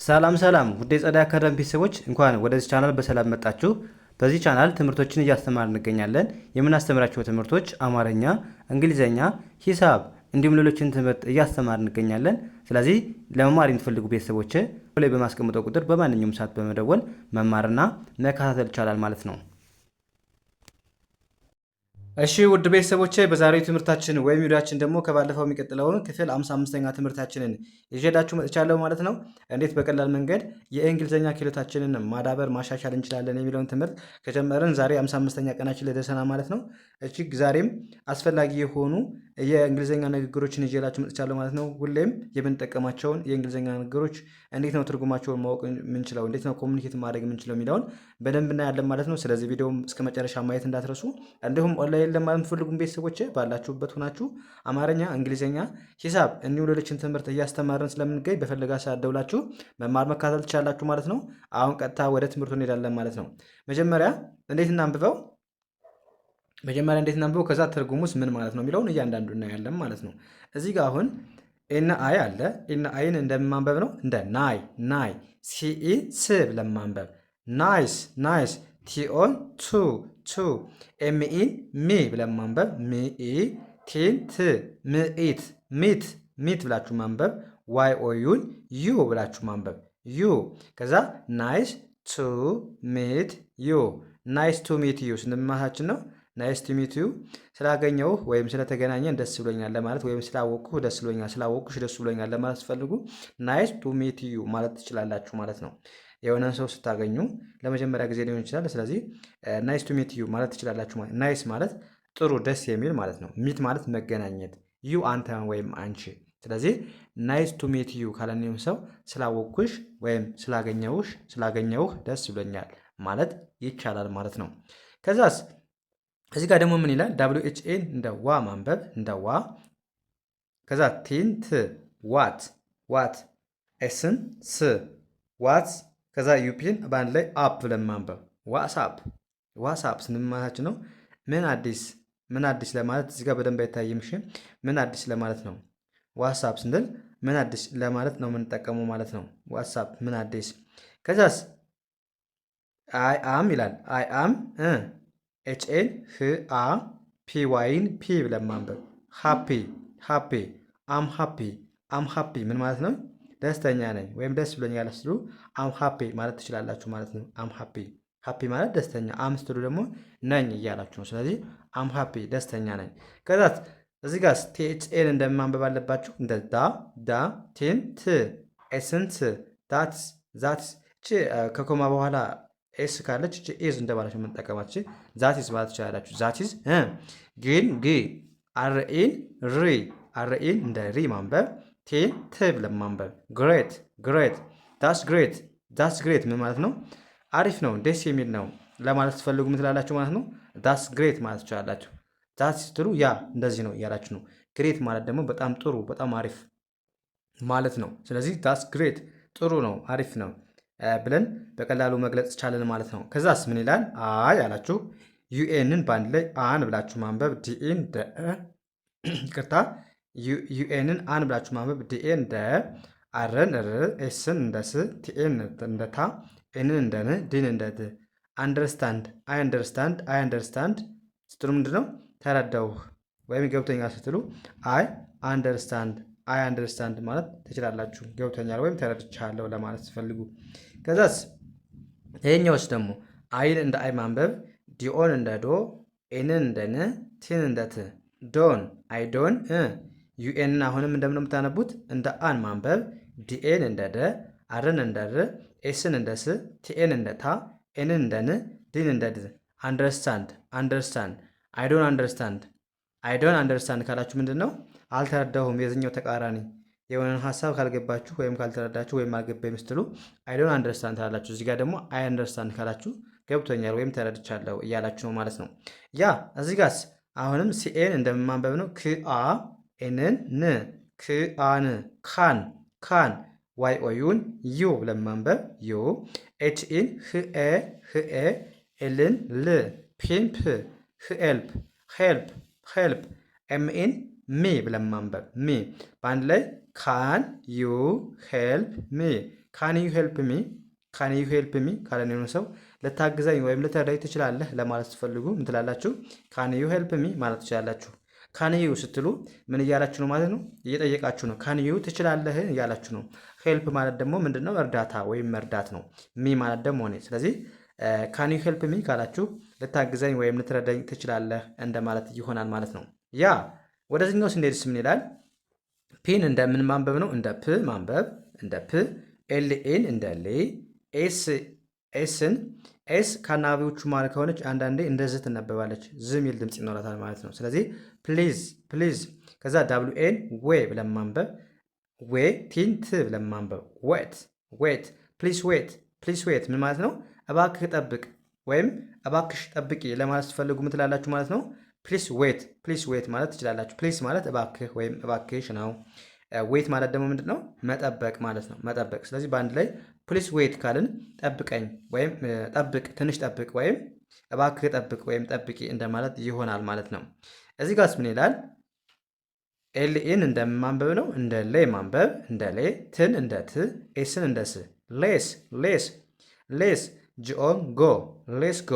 ሰላም ሰላም ውድ የጸደይ አካዳሚ ቤተሰቦች እንኳን ወደዚህ ቻናል በሰላም መጣችሁ። በዚህ ቻናል ትምህርቶችን እያስተማር እንገኛለን። የምናስተምራቸው ትምህርቶች አማርኛ፣ እንግሊዘኛ፣ ሂሳብ እንዲሁም ሌሎችን ትምህርት እያስተማር እንገኛለን። ስለዚህ ለመማር የምትፈልጉ ቤተሰቦች ላይ በማስቀምጠው ቁጥር በማንኛውም ሰዓት በመደወል መማርና መከታተል ይቻላል ማለት ነው። እሺ ውድ ቤተሰቦቼ በዛሬው ትምህርታችን ወይም ቪዲዮአችን ደግሞ ከባለፈው የሚቀጥለውን ክፍል 55ኛ ትምህርታችንን ይዤላችሁ መጥቻለሁ ማለት ነው። እንዴት በቀላል መንገድ የእንግሊዝኛ ክህሎታችንን ማዳበር ማሻሻል እንችላለን የሚለውን ትምህርት ከጀመርን ዛሬ 55ኛ ቀናችን ላይ ደርሰናል ማለት ነው። እጅግ ዛሬም አስፈላጊ የሆኑ የእንግሊዝኛ ንግግሮችን ይዤላችሁ መጥቻለሁ ማለት ነው። ሁሌም የምንጠቀማቸውን የእንግሊዝኛ ንግግሮች እንዴት ነው ትርጉማቸውን ማወቅ የምንችለው፣ እንዴት ነው ኮሚኒኬት ማድረግ የምንችለው የሚለውን በደንብ እናያለን ማለት ነው። ስለዚህ ቪዲዮም እስከ መጨረሻ ማየት እንዳትረሱ። እንዲሁም ኦንላይን ለማለት የምትፈልጉም ቤተሰቦች ባላችሁበት ሆናችሁ አማርኛ፣ እንግሊዝኛ፣ ሂሳብ እንዲሁም ሌሎችን ትምህርት እያስተማርን ስለምንገኝ በፈለጋ ሰዓት ደውላችሁ መማር መካተል ትችላላችሁ ማለት ነው። አሁን ቀጥታ ወደ ትምህርቱ እንሄዳለን ማለት ነው። መጀመሪያ እንዴት እናንብበው ከዛ ትርጉሙስ ምን ማለት ነው የሚለውን እያንዳንዱ እናያለን ማለት ነው። እዚህ ጋር አሁን ኤና አይ አለ። ኤና አይን እንደማንበብ ነው እንደ ናይ ሲኢ ስ ብለን ማንበብ ናይስ ቲኦን ቱ ኤምኢን ሚ ብለን ማንበብ ሚኢ ቲን ት ሚት ብላችሁ ማንበብ ዋይ ኦዩን ዩ ብላችሁ ማንበብ ዩ ከዛ ናይስ ቱ ሚት ዩ ናይስ ቱ ሚት ዩ ስንማታችን ነው። ናይስ ቱ ሚት ዩ ስላገኘው ወይም ስለተገናኘን ደስ ብሎኛል ለማለት ወይም ስላወቅኩህ ደስ ብሎኛል ስላወቅኩሽ ደስ ብሎኛል ለማለት ስትፈልጉ ናይስ ቱ ሚት ዩ ማለት ትችላላችሁ ማለት ነው። የሆነን ሰው ስታገኙ ለመጀመሪያ ጊዜ ሊሆን ይችላል። ስለዚህ ናይስ ቱ ሚት ዩ ማለት ትችላላችሁ ማለት ናይስ ማለት ጥሩ ደስ የሚል ማለት ነው። ሚት ማለት መገናኘት፣ ዩ አንተ ወይም አንቺ። ስለዚህ ናይስ ቱ ሚት ዩ ካለኒውም ሰው ስላወቅኩሽ ወይም ስላገኘውህ ደስ ብሎኛል ማለት ይቻላል ማለት ነው። ከዛስ እዚህ ጋር ደግሞ ምን ይላል? ደብሊው ኤች ኤን እንደ ዋ ማንበብ እንደ ዋ። ከዛ ቲን ት ዋት ኤስን ስ ዋት ከዛ ዩፒን በአንድ ላይ አፕ ብለን ማንበብ ዋትስአፕ ስንማታችን ነው። ምን አዲስ ለማለት እዚህ ጋር በደንብ አይታይም። እሺ ምን አዲስ ለማለት ነው። ዋትስአፕ ስንል ምን አዲስ ለማለት ነው የምንጠቀመው ማለት ነው። ዋትስአፕ ምን አዲስ። ከዛስ አይ አም ይላል። አይ አም ኤችኤን አ ፒ ዋይን ፒ ብለን ማንበብ ሃፒ አም ሃፒ ምን ማለት ነው? ደስተኛ ነኝ ወይም ደስ ብሎኛል ስትሉ አም ሃፒ ማለት ትችላላችሁ ማለት ነው። አም ሃፒ ማለት ደስተኛ፣ አም ስትሉ ደግሞ ነኝ እያላችሁ ነው። ስለዚህ አም ሃፒ ደስተኛ ነኝ። ከዛ እዚህ ጋር ቲኤችኤን እንደማንበብ አለባችሁ። እንደ ዳ ቴን ት ኤስን ት ዛት ከኮማ በኋላ ኤስ ካለች ኤዝ እንደማለት የምንጠቀማት ዛቲዝ ማለት ትችላላችሁ። ዛቲዝ ግን አርኢን እንደ ሪ ማንበብ ቴን ት ብለን ማንበብ ግሬት ዳስ ግሬት ምን ማለት ነው? አሪፍ ነው ደስ የሚል ነው ለማለት ስትፈልጉ ምትላላችሁ ማለት ነው። ዳስ ግሬት ማለት ትችላላችሁ። ዳስ ስትሉ ያ እንደዚህ ነው እያላችሁ ነው። ግሬት ማለት ደግሞ በጣም ጥሩ በጣም አሪፍ ማለት ነው። ስለዚህ ዳስ ግሬት ጥሩ ነው አሪፍ ነው ብለን በቀላሉ መግለጽ ቻለን ማለት ነው። ከዛስ ምን ይላል? አይ አላችሁ ዩኤንን በአንድ ላይ አን ብላችሁ ማንበብ ዲኤን ደ ይቅርታ ዩኤንን አን ብላችሁ ማንበብ ዲኤን እንደ አርን ር ኤስን እንደ ስ ቲኤን እንደ ታ ኤንን እንደ ን ዲን እንደ ድ አንደርስታንድ አይ አንደርስታንድ ስትሉ ምንድን ነው? ተረዳውህ ወይም ገብቶኛል ስትሉ አይ አንደርስታንድ ማለት ትችላላችሁ። ገብቶኛል ወይም ተረድቻለሁ ለማለት ስትፈልጉ። ከዛስ ይሄኛውስ ደግሞ አይን እንደ አይ ማንበብ ዲኦን እንደ ዶ ኤንን እንደ ን ቲን እንደ ት ዶን አይ ዶን ዩኤንን አሁንም እንደምን የምታነቡት እንደ አን ማንበብ ዲኤን እንደ ደ አርን እንደ ር ኤስን እንደ ስ ቲኤን እንደ ታ ኤንን እንደ ን ዲን እንደ ድ አንደርስታንድ አይ ዶን አንደርስታንድ ካላችሁ ምንድን ነው? አልተረዳሁም የዚኛው ተቃራኒ የሆነን ሀሳብ ካልገባችሁ ወይም ካልተረዳችሁ ወይም አልገባኝ ስትሉ አይ ዶን አንደርስታንድ ካላችሁ፣ እዚህ ጋር ደግሞ አይ አንደርስታንድ ካላችሁ ገብቶኛል ወይም ተረድቻለሁ እያላችሁ ነው ማለት ነው። ያ እዚህ ጋርስ አሁንም ሲኤን እንደማንበብ ነው። ክአ ኤንን ን ክአን ካን ዋይ ኦዩን ዩ ብለን ማንበብ ዩ ኤችኢን ህኤ ኤልን ል ፒን ፕ ሄልፕ ኤምኢን ሚ ብለን ማንበብ ሚ በአንድ ላይ ካን ዩ ሄልፕ ሚ ካን ዩ ሄልፕ ሚ፣ ካን ዩ ሄልፕ ሚ ካለን የሆነ ሰው ልታግዘኝ ወይም ልትረዳኝ ትችላለህ ለማለት ስትፈልጉ ምን ትላላችሁ? ካን ዩ ሄልፕ ሚ ማለት ትችላላችሁ። ካን ዩ ስትሉ ምን እያላችሁ ነው ማለት ነው? እየጠየቃችሁ ነው። ካን ዩ ትችላለህ እያላችሁ ነው። ሄልፕ ማለት ደግሞ ምንድነው? እርዳታ ወይም መርዳት ነው። ሚ ማለት ደግሞ እኔ። ስለዚህ ካን ዩ ሄልፕ ሚ ካላችሁ ልታግዘኝ ወይም ልትረዳኝ ትችላለህ እንደማለት ይሆናል ማለት ነው። ያ ወደዚህኛው ስንሄድስ ምን ይላል? ፒን እንደምን ማንበብ ነው? እንደ ፕ ማንበብ፣ እንደ ፕ። ኤልኤን እንደ ሌ፣ ኤስን ኤስ ከአናባቢዎቹ ማለት ከሆነች አንዳንዴ እንደዚህ ትነበባለች። ዝ የሚል ድምፅ ይኖራታል ማለት ነው። ስለዚህ ፕሊዝ ፕሊዝ። ከዛ ዳብሊው ኤን ዌ ብለን ማንበብ፣ ዌ ቲን ት ብለን ማንበብ፣ ዌት ዌት። ፕሊዝ ዌት ፕሊዝ ዌት ምን ማለት ነው? እባክህ ጠብቅ ወይም እባክሽ ጠብቂ ለማለት ስትፈልጉ ምን ትላላችሁ ማለት ነው? ፕሊስ ዌት ማለት ትችላላችሁ። ፕሊስ ማለት እባክህ ወይም እባክሽ ነው። ዌት ማለት ደግሞ ምንድን ነው? መጠበቅ ማለት ነው። መጠበቅ። ስለዚህ በአንድ ላይ ፕሊስ ዌት ካልን ጠብቀኝ ወይም ጠብቅ፣ ትንሽ ጠብቅ ወይም እባክህ ጠብቅ ወይም ጠብቂ እንደማለት ይሆናል ማለት ነው። እዚህ ጋርስ ምን ይላል? ኤልኤን እንደማንበብ ነው። እንደ ሌ ማንበብ፣ እንደ ሌ። ትን እንደ ት፣ ኤስን እንደ ስ። ሌስ ሌስ ሌስ። ጂኦን ጎ፣ ሌስ ጎ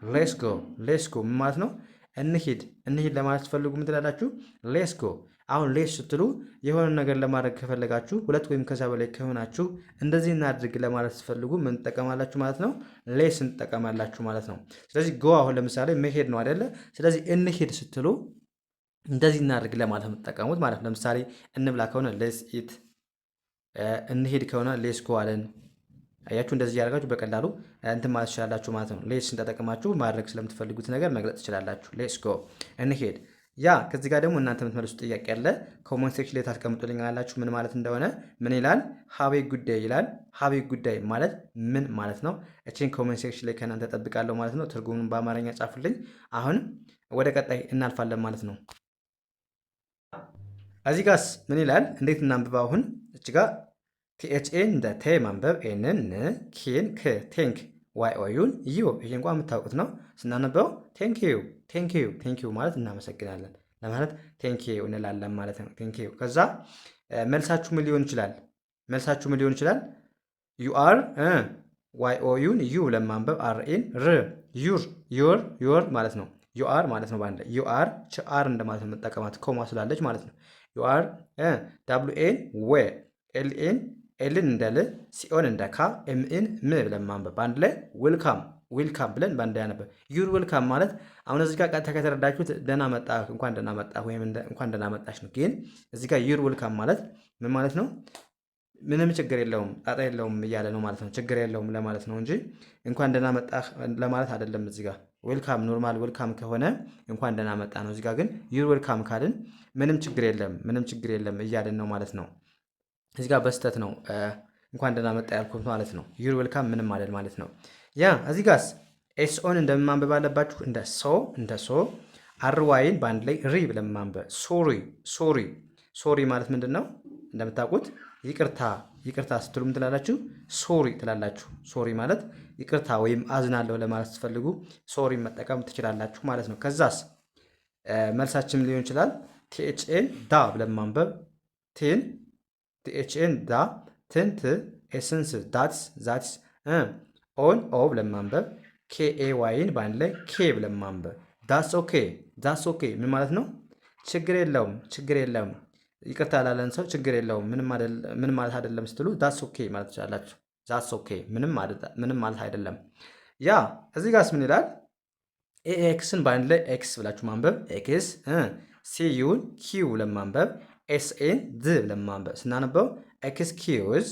ሌስ ጎ ሌስ ጎ ምን ማለት ነው? እንሂድ እንሂድ ለማለት ስትፈልጉ ምን ትላላችሁ? ሌስ ጎ። አሁን ሌስ ስትሉ የሆነ ነገር ለማድረግ ከፈለጋችሁ ሁለት ወይም ከዛ በላይ ከሆናችሁ እንደዚህ እናድርግ ለማለት ስትፈልጉ ምን ትጠቀማላችሁ ማለት ነው? ሌስ እንጠቀማላችሁ ማለት ነው። ስለዚህ ጎ አሁን ለምሳሌ መሄድ ነው አይደለ? ስለዚህ እንሂድ ስትሉ እንደዚህ እናድርግ ለማለት የምትጠቀሙት ማለት ነው። ለምሳሌ እንብላ ከሆነ ሌስ ኢት፣ እንሂድ ከሆነ ሌስ ጎ አለን። አያችሁ፣ እንደዚህ ያደርጋችሁ በቀላሉ እንትን ማለት ትችላላችሁ ማለት ነው። ሌስ ተጠቅማችሁ ማድረግ ስለምትፈልጉት ነገር መግለጽ ትችላላችሁ። ሌስ ጎ እንሄድ። ያ ከዚህ ጋር ደግሞ እናንተ የምትመልሱት ጥያቄ ያለ ኮመንት ሴክሽን ላይ ታስቀምጡልኛላችሁ ምን ማለት እንደሆነ። ምን ይላል? ሀቤ ጉዳይ ይላል። ሀቤ ጉዳይ ማለት ምን ማለት ነው? እቺን ኮመንት ሴክሽን ላይ ከእናንተ ጠብቃለሁ ማለት ነው። ትርጉሙን በአማርኛ ጻፉልኝ። አሁን ወደ ቀጣይ እናልፋለን ማለት ነው። እዚህ ጋርስ ምን ይላል? እንዴት እናንብባ? አሁን እች ጋር ቲኤችኤን እንደ ቴ ማንበብ፣ ኤንን ን፣ ኬን ክ፣ ቴንክ፣ ዋይ ኦዩን ዩ። ይሄ እንኳን የምታውቁት ነው። ስናነበው ቴንኪዩ ቴንኪዩ ቴንኪዩ ማለት እናመሰግናለን ለማለት ቴንኪዩ እንላለን ማለት ነው። ቴንኪዩ። ከዛ መልሳችሁ ምን ሊሆን ይችላል? መልሳችሁ ምን ሊሆን ይችላል? ዩ አር ዋይ ኦዩን ዩ ለማንበብ፣ አርኤን ር፣ ዩር ዩር ማለት ነው። ዩ አር ማለት ነው። በአንድ ላይ ዩ አር ች አር እንደማለት ነው የምጠቀማት ኮማ ስላለች ማለት ነው። ዩ አር ዳብሊው ኤን ዌ፣ ኤልኤን ኤልን እንደ ል፣ ሲኦን እንደ ካ፣ ኤምኤን ም ብለን ማንበብ በአንድ ላይ ዌልካም ዌልካም ብለን በአንድ ላይ ያነበብ። ዩር ዌልካም ማለት አሁን እዚህ ጋር ቀጥታ ከተረዳችሁት ደህና መጣህ፣ እንኳን ደህና መጣህ ወይም እንኳን ደህና መጣሽ ነው። ግን እዚህ ጋር ዩር ዌልካም ማለት ምን ማለት ነው? ምንም ችግር የለውም ጣጣ የለውም እያለ ነው ማለት ነው። ችግር የለውም ለማለት ነው እንጂ እንኳን ደህና መጣህ ለማለት አይደለም። እዚህ ጋር ዌልካም ኖርማል ዌልካም ከሆነ እንኳን ደህና መጣ ነው። እዚህ ጋር ግን ዩር ዌልካም ካልን ምንም ችግር የለም ምንም ችግር የለም እያልን ነው ማለት ነው። እዚህ ጋር በስተት ነው እንኳን ደህና መጣ ያልኩት ማለት ነው። ዩር ዌልካም ምንም አይደል ማለት ነው። ያ እዚህ ጋርስ ኤስኦን እንደማንበብ አለባችሁ። እንደ ሶ አርዋይን በአንድ ላይ ሪ ብለን ማንበብ። ሶሪ ሶሪ ሶሪ ማለት ምንድን ነው? እንደምታውቁት ይቅርታ ይቅርታ ስትሉ ምን ትላላችሁ? ሶሪ ትላላችሁ። ሶሪ ማለት ይቅርታ ወይም አዝናለሁ ለማለት ስትፈልጉ ሶሪ መጠቀም ትችላላችሁ ማለት ነው። ከዛስ መልሳችን ሊሆን ይችላል ቲኤችኤን ዳ ብለን ማንበብ። ቴን ቲኤችኤን ዳ፣ ትን ት፣ ኤስንስ ዳትስ ዛትስ፣ ኦን ኦ ብለን ማንበብ። ኬኤ ዋይን በአንድ ላይ ኬ ብለን ማንበብ። ዳስ ኦኬ ዳስ ኦኬ ምን ማለት ነው? ችግር የለውም ችግር የለውም ይቅርታ ላለን ሰው ችግር የለውም ምንም ማለት አይደለም ስትሉ ዳስ ኦኬ ማለት ትችላላችሁ። ዳስ ኦኬ ምንም ማለት አይደለም። ያ እዚህ ጋርስ ምን ይላል? ኤክስን በአንድ ላይ ኤክስ ብላችሁ ማንበብ። ኤክስ ሲዩን ኪው ብለን ማንበብ። ኤስኤን ድ ብለን ማንበብ። ስናነበው ኤክስኪውዝ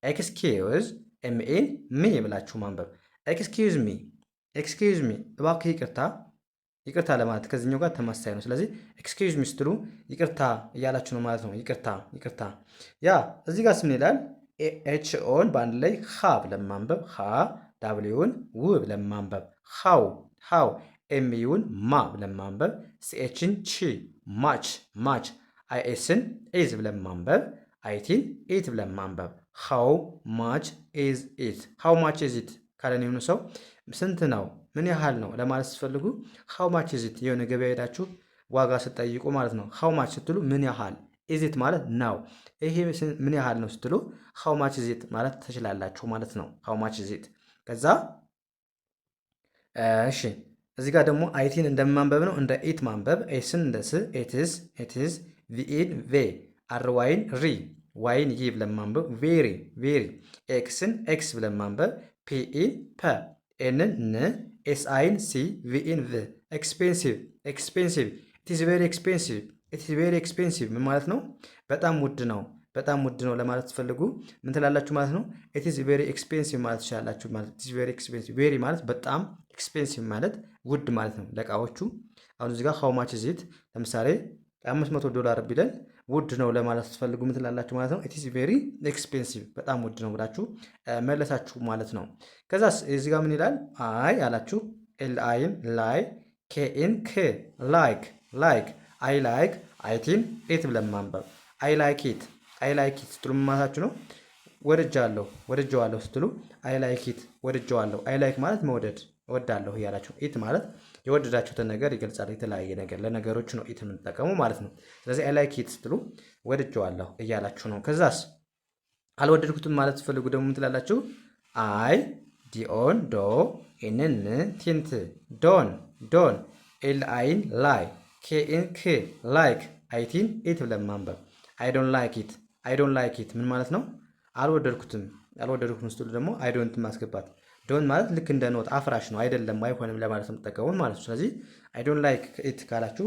ኤክስኪውዝ፣ ኤምኤን ሚ ብላችሁ ማንበብ። ኤክስኪውዝ ሚ ኤክስኪውዝ ሚ እባክህ ይቅርታ ይቅርታ ለማለት ከዚህኛው ጋር ተመሳሳይ ነው። ስለዚህ ኤክስኪውዝ ሚ ስትሉ ይቅርታ እያላችሁ ነው ማለት ነው። ይቅርታ ይቅርታ። ያ እዚህ ጋር ምን ይላል? ኤችኦን በአንድ ላይ ሀ ብለን ማንበብ። ሀ ዳብሊውን ው ብለን ማንበብ። ሃው ኤምዩን ማ ብለን ማንበብ። ሲኤችን ቺ ማች ማች። አይኤስን ኢዝ ብለን ማንበብ። አይቲን ኢት ብለን ማንበብ። ሃው ማች ኢዝ ኢት። ሃው ማች ኢዝ ኢት ካለን የሆነ ሰው ስንት ነው ምን ያህል ነው ለማለት ስትፈልጉ ሃው ማች ኢዝ ኢት የሆነ ገበያ ሄዳችሁ ዋጋ ስትጠይቁ ማለት ነው። ሃው ማች ስትሉ ምን ያህል፣ ኢዚት ማለት ነው። ይሄ ምን ያህል ነው ስትሉ ሃው ማች ኢዚት ማለት ትችላላችሁ ማለት ነው። ሃው ማች ኢዚት። ከዛ እሺ እዚህ ጋር ደግሞ አይቲን እንደማንበብ ነው እንደ ኢት ማንበብ፣ ኤስን እንደ ስ ኢትስ፣ ቪኢን ቬ፣ አርዋይን ሪ፣ ዋይን ይ ብለን ማንበብ ቬሪ ቬሪ፣ ኤክስን ኤክስ ብለን ማንበብ ፒኢን ፐ፣ ኤንን ን፣ ኤስአይን ሲ፣ ቪኢን ቭ። ኤክስፔንሲቭ ኤክስፔንሲቭ፣ ኢትስ ቬሪ ኤክስፔንሲቭ፣ ኢትስ ቬሪ ኤክስፔንሲቭ ምን ማለት ነው? በጣም ውድ ነው። በጣም ውድ ነው ለማለት ትፈልጉ ምን ትላላችሁ ማለት ነው? ኢትስ ቬሪ ኤክስፔንሲቭ ማለት ትችላላችሁ ማለት ኢትስ ቬሪ ኤክስፔንሲቭ። ቬሪ ማለት በጣም ኤክስፔንሲቭ ማለት ውድ ማለት ነው ለእቃዎቹ። አሁን እዚህ ጋር ሃው ማች ኢዝ ኢት ለምሳሌ $500 ቢለን ውድ ነው ለማለት ትፈልጉ ምን ትላላችሁ ማለት ነው? ኢትስ ቬሪ ኤክስፔንሲቭ በጣም ውድ ነው ብላችሁ መለሳችሁ ማለት ነው። ከዛስ እዚህ ጋር ምን ይላል? አይ አላችሁ ኤል አይን ላይ፣ ኬኢን ክ ላይክ ላይክ፣ አይ ላይክ አይቲን ኢት ብለን ማንበብ አይ ላይክ ኢት አይ ላይክ ኢት ስትሉ ማለታችሁ ነው ወደጀዋለሁ ስትሉ አይ ላይክ ኢት ወደጀዋለሁ። አይ ላይክ ማለት መውደድ እወዳለሁ እያላችሁ፣ ኢት ማለት የወደዳችሁትን ነገር ይገልጻል። የተለያየ ነገር ለነገሮች ነው ኢት የምንጠቀሙ ማለት ነው። ስለዚህ አይ ላይክ ኢት ስትሉ ወደጀዋለሁ እያላችሁ ነው። ከዛስ አልወደድኩትም ማለት ትፈልጉ ደግሞ ምን ትላላችሁ? አይ ዲኦን ዶ ኢንን ቲንት ዶን ዶን፣ ኤል አይን ላይ፣ ኬኢን ክ ላይክ፣ አይቲን ኢት ብለን ማንበብ አይ ዶንት ላይክ ኢት አይ ዶንት ላይክ ኢት ምን ማለት ነው? አልወደድኩትም ስትሉ ደግሞ አይ ዶንት ማስገባት። ዶንት ማለት ልክ እንደ ኖት አፍራሽ ነው አይደለም አይሆንም ለማለት ነው የምትጠቀሙት ማለት ነው። ስለዚህ አይ ዶንት ላይክ ኢት ካላችሁ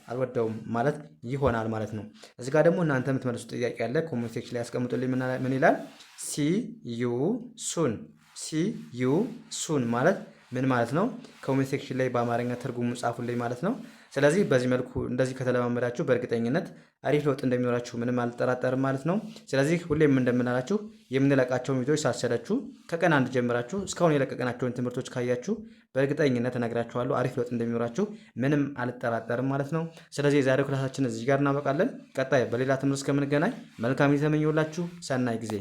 አልወደውም ማለት ይሆናል ማለት ነው። እዚህ ጋር ደግሞ እናንተ የምትመልሱት ጥያቄ ያለ ኮሜንት ሴክሽን ላይ ያስቀምጡልኝ። ምን ይላል? ሲ ዩ ሱን ሲ ዩ ሱን ማለት ምን ማለት ነው? ኮሜንት ሴክሽን ላይ በአማርኛ ትርጉሙ ጻፉልኝ ማለት ነው። ስለዚህ በዚህ መልኩ እንደዚህ ከተለማመዳችሁ በእርግጠኝነት አሪፍ ለውጥ እንደሚኖራችሁ ምንም አልጠራጠርም ማለት ነው። ስለዚህ ሁሌም እንደምናላችሁ የምንለቃቸውን ቪዲዮዎች ሳትሰለቹ ከቀን አንድ ጀምራችሁ እስካሁን የለቀቅናቸውን ትምህርቶች ካያችሁ በእርግጠኝነት እነግራችኋለሁ አሪፍ ለውጥ እንደሚኖራችሁ ምንም አልጠራጠርም ማለት ነው። ስለዚህ የዛሬው ክላሳችን እዚህ ጋር እናበቃለን። ቀጣይ በሌላ ትምህርት እስከምንገናኝ መልካም ጊዜ ተመኘሁላችሁ። ሰናይ ጊዜ